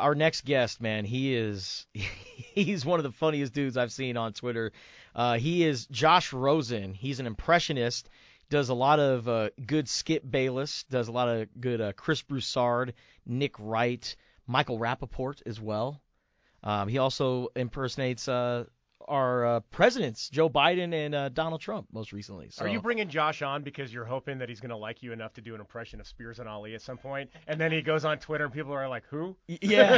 our next guest, man, he's one of the funniest dudes I've seen on Twitter. He is Josh Rosen. He's an impressionist. Does a lot of good Skip Bayless. Does a lot of good Chris Broussard, Nick Wright, Michael Rappaport as well. He also impersonates our presidents, Joe Biden and Donald Trump, most recently. So. Are you bringing Josh on because you're hoping that he's going to like you enough to do an impression of Spears and Ali at some point, and then he goes on Twitter and people are like, who? Yeah.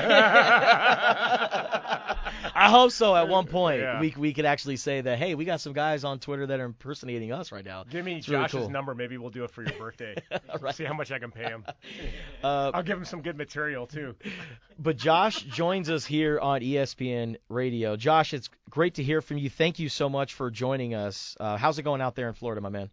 I hope so at one point. Yeah. We could actually say that, hey, we got some guys on Twitter that are impersonating us right now. Give me It's really Josh's cool. number. Maybe we'll do it for your birthday. Right. See how much I can pay him. I'll give him some good material, too. But Josh joins us here on ESPN Radio. Josh, it's great to hear from you. Thank you so much for joining us. How's it going out there in Florida, my man?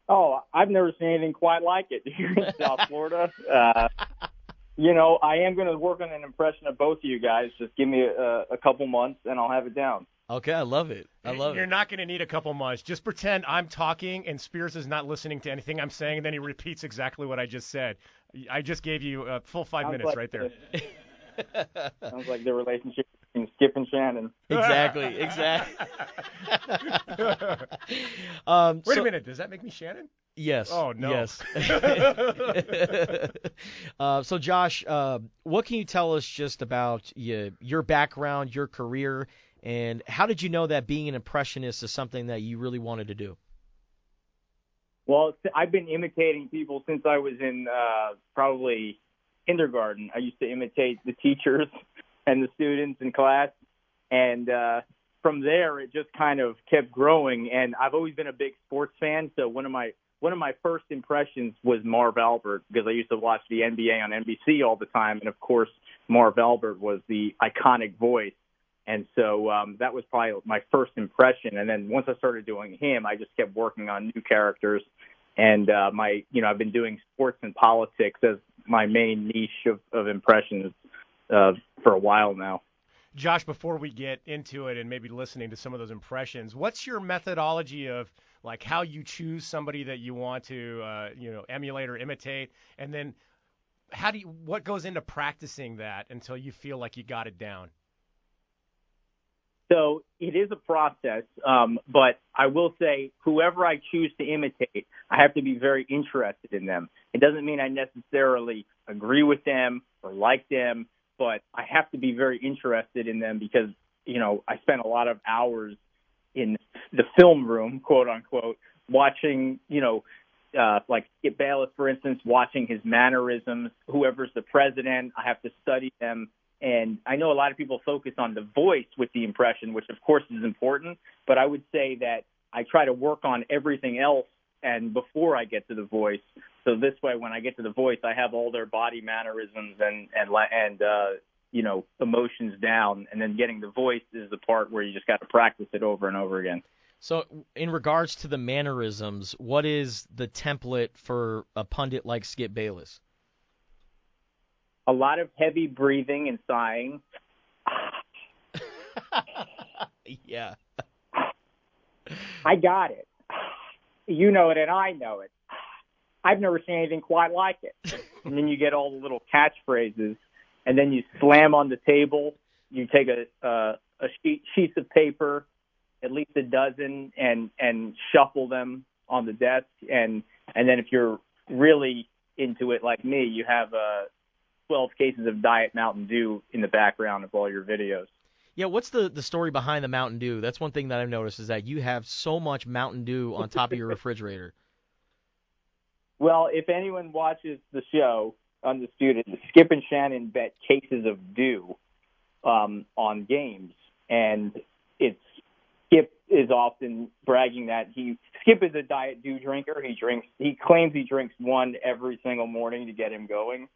Oh, I've never seen anything quite like it here in South Florida. I am going to work on an impression of both of you guys. Just give me a couple months, and I'll have it down. Okay, I love it. You're not going to need a couple months. Just pretend I'm talking and Spears is not listening to anything I'm saying, and then he repeats exactly what I just said. I just gave you a full 5 minutes right there. Sounds like the relationship between Skip and Shannon. Exactly. Wait a minute. Does that make me Shannon? Yes. Oh, no. Yes. So, Josh, what can you tell us just about your background, your career, and how did you know that being an impressionist is something that you really wanted to do? Well, I've been imitating people since I was in probably kindergarten. I used to imitate the teachers and the students in class, and from there it just kind of kept growing. And I've always been a big sports fan, so one of my first impressions was Marv Albert, because I used to watch the NBA on NBC all the time, and of course Marv Albert was the iconic voice. And so that was probably my first impression. And then once I started doing him, I just kept working on new characters. And I've been doing sports and politics as my main niche of impressions for a while now. Josh, before we get into it and maybe listening to some of those impressions, what's your methodology of like how you choose somebody that you want to emulate or imitate, and then what goes into practicing that until you feel like you got it down? So it is a process, but I will say whoever I choose to imitate, I have to be very interested in them. It doesn't mean I necessarily agree with them or like them, but I have to be very interested in them because, I spent a lot of hours in the film room, quote unquote, watching, like Skip Bayless, for instance, watching his mannerisms. Whoever's the president, I have to study them. And I know a lot of people focus on the voice with the impression, which of course is important, but I would say that I try to work on everything else and before I get to the voice. So this way, when I get to the voice, I have all their body mannerisms and emotions down. And then getting the voice is the part where you just got to practice it over and over again. So in regards to the mannerisms, what is the template for a pundit like Skip Bayless? A lot of heavy breathing and sighing. Yeah. I got it. You know it and I know it. I've never seen anything quite like it. And then you get all the little catchphrases, and then you slam on the table. You take a sheets of paper, at least a dozen, and shuffle them on the desk. And then if you're really into it like me, you have 12 cases of Diet Mountain Dew in the background of all your videos. Yeah, what's the story behind the Mountain Dew? That's one thing that I've noticed is that you have so much Mountain Dew on top of your refrigerator. Well, if anyone watches the show, Undisputed, Skip and Shannon bet cases of dew on games, and Skip is often bragging that Skip is a Diet Dew drinker. He claims he drinks one every single morning to get him going.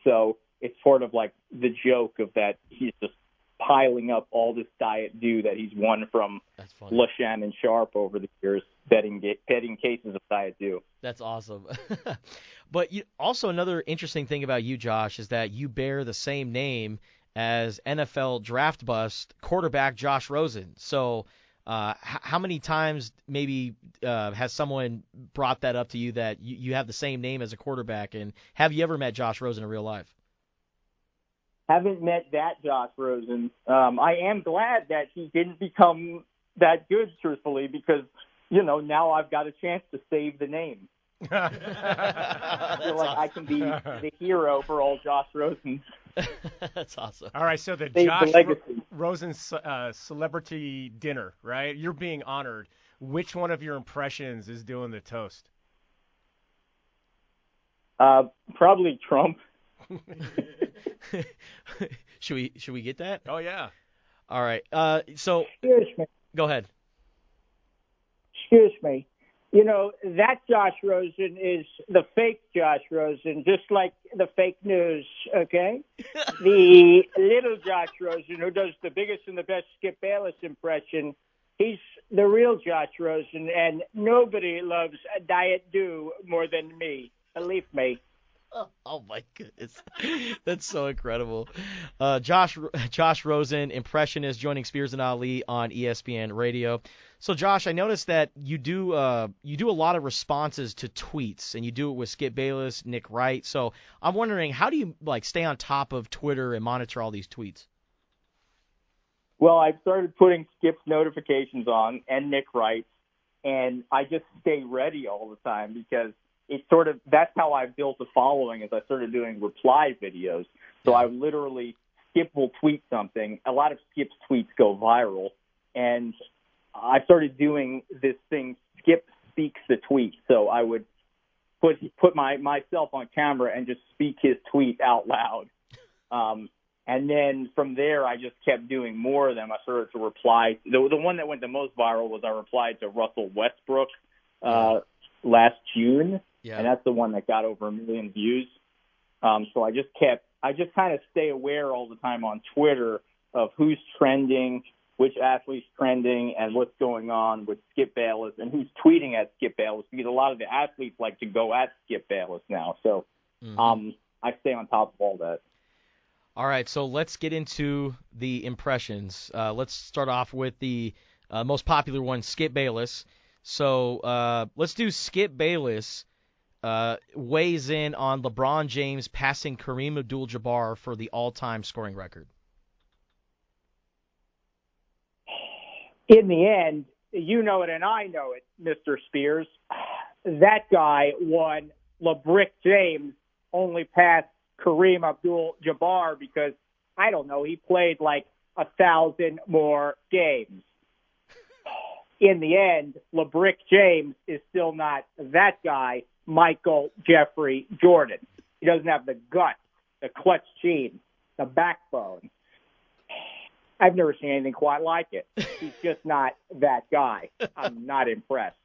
So it's sort of like the joke of that he's just piling up all this Diet Dew that he's won from LaShannon Sharp over the years, betting cases of Diet Dew. That's awesome. But also another interesting thing about you, Josh, is that you bear the same name as NFL draft bust quarterback Josh Rosen. So how many times maybe has someone brought that up to you that you have the same name as a quarterback, and have you ever met Josh Rosen in real life? Haven't met that Josh Rosen. I am glad that he didn't become that good, truthfully, because, now I've got a chance to save the name. I feel like I can be the hero for all Josh Rosen. That's awesome. All right, so the Save Josh the legacy. Rosen celebrity dinner, right? You're being honored. Which one of your impressions is doing the toast? Probably Trump. Should we get that? Oh, yeah. All right. So Excuse me. go ahead. Excuse me. That Josh Rosen is the fake Josh Rosen, just like the fake news, okay? The little Josh Rosen, who does the biggest and the best Skip Bayless impression, he's the real Josh Rosen, and nobody loves a Diet Dew more than me. Believe me. Oh my goodness, that's so incredible. Josh Rosen, impressionist, joining Spears and Ali on ESPN Radio. So Josh, I noticed that you do a lot of responses to tweets, and you do it with Skip Bayless, Nick Wright. So I'm wondering, how do you stay on top of Twitter and monitor all these tweets? Well, I've started putting Skip's notifications on and Nick Wright's, and I just stay ready all the time because that's how I've built a following. Is I started doing reply videos. So I literally, Skip will tweet something. A lot of Skip's tweets go viral, and I started doing this thing. Skip speaks the tweet. So I would put myself on camera and just speak his tweet out loud. And then from there, I just kept doing more of them. I started to reply. The one that went the most viral was I replied to Russell Westbrook last June. Yeah. And that's the one that got over 1 million views. So I just kind of stay aware all the time on Twitter of who's trending, which athlete's trending, and what's going on with Skip Bayless and who's tweeting at Skip Bayless, because a lot of the athletes like to go at Skip Bayless now. So I stay on top of all that. All right, so let's get into the impressions. Let's start off with the most popular one, Skip Bayless. So let's do Skip Bayless. Weighs in on LeBron James passing Kareem Abdul-Jabbar for the all-time scoring record. In the end, you know it and I know it, Mr. Spears. That guy won. LeBrick James only passed Kareem Abdul-Jabbar because, I don't know, he played like 1,000 more games. In the end, LeBrick James is still not that guy, Michael Jeffrey Jordan. He doesn't have the guts, the clutch gene, the backbone. I've never seen anything quite like it. He's just not that guy. I'm not impressed.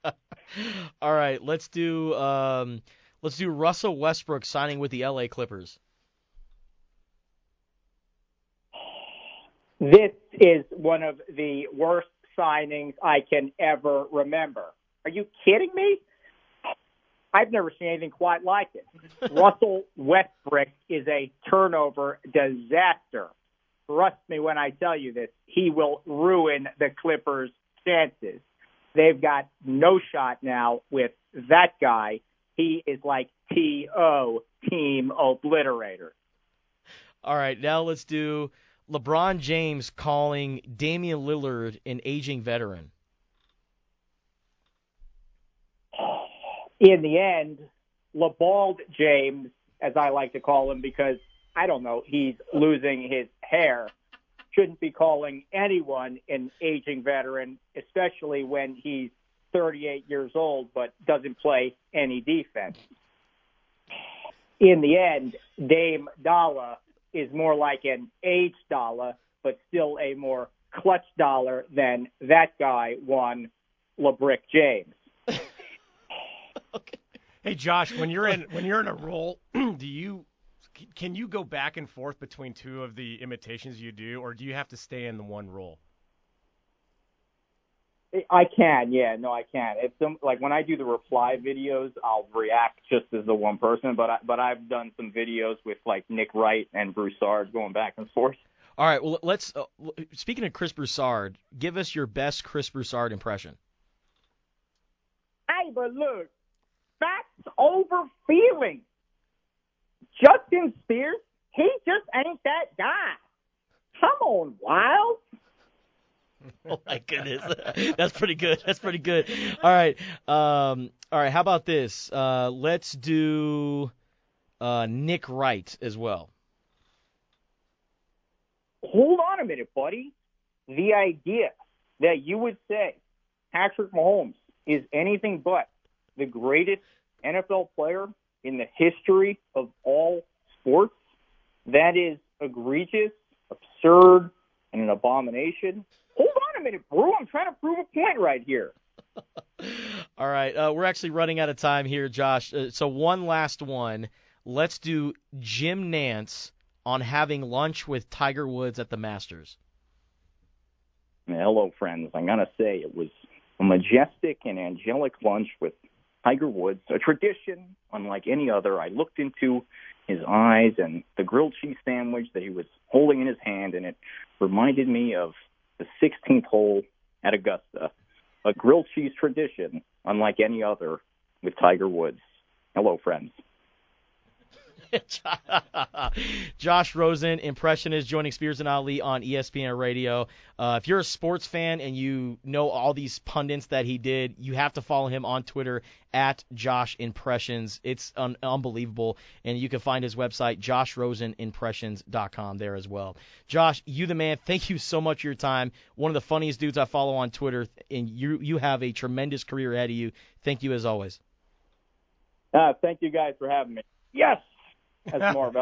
All right, let's do Russell Westbrook signing with the LA Clippers. This is one of the worst signings I can ever remember. Are you kidding me? I've never seen anything quite like it. Russell Westbrook is a turnover disaster. Trust me when I tell you this. He will ruin the Clippers' chances. They've got no shot now with that guy. He is like T.O., team obliterator. All right, now let's do LeBron James calling Damian Lillard an aging veteran. In the end, LeBald James, as I like to call him, because, I don't know, he's losing his hair, shouldn't be calling anyone an aging veteran, especially when he's 38 years old but doesn't play any defense. In the end, Dame Dollar is more like an age dollar, but still a more clutch dollar than that guy won, LeBrick James. Okay. Hey Josh, when you're in a role, can you go back and forth between two of the imitations you do, or do you have to stay in the one role? I can, yeah, no, I can. It's like when I do the reply videos, I'll react just as the one person. But I've done some videos with like Nick Wright and Broussard going back and forth. All right, well, let's speaking of Chris Broussard, give us your best Chris Broussard impression. Hey, but look, facts over feelings. Justin Spears He just ain't that guy. Come on, Wild. Oh my goodness, that's pretty good. That's pretty good. All right, all right. How about this? Let's do Nick Wright as well. Hold on a minute, buddy. The idea that you would say Patrick Mahomes is anything but the greatest NFL player in the history of all sports, that is egregious, absurd, and an abomination. Hold on a minute, Brew. I'm trying to prove a point right here. All right, we're actually running out of time here, Josh. So one last one. Let's do Jim Nantz on having lunch with Tiger Woods at the Masters. Hello, friends. I'm going to say it was a majestic and angelic lunch with Tiger Woods, a tradition unlike any other. I looked into his eyes and the grilled cheese sandwich that he was holding in his hand, and it reminded me of the 16th hole at Augusta, a grilled cheese tradition unlike any other with Tiger Woods. Hello, friends. Josh Rosen, impressionist, joining Spears and Ali on ESPN Radio. If you're a sports fan and you know all these pundits that he did, you have to follow him on Twitter at JoshImpressions. It's unbelievable, and you can find his website, JoshRosenImpressions.com, there as well. Josh, you the man. Thank you so much for your time. One of the funniest dudes I follow on Twitter, and you have a tremendous career ahead of you. Thank you as always. Thank you guys for having me. Yes! That's more of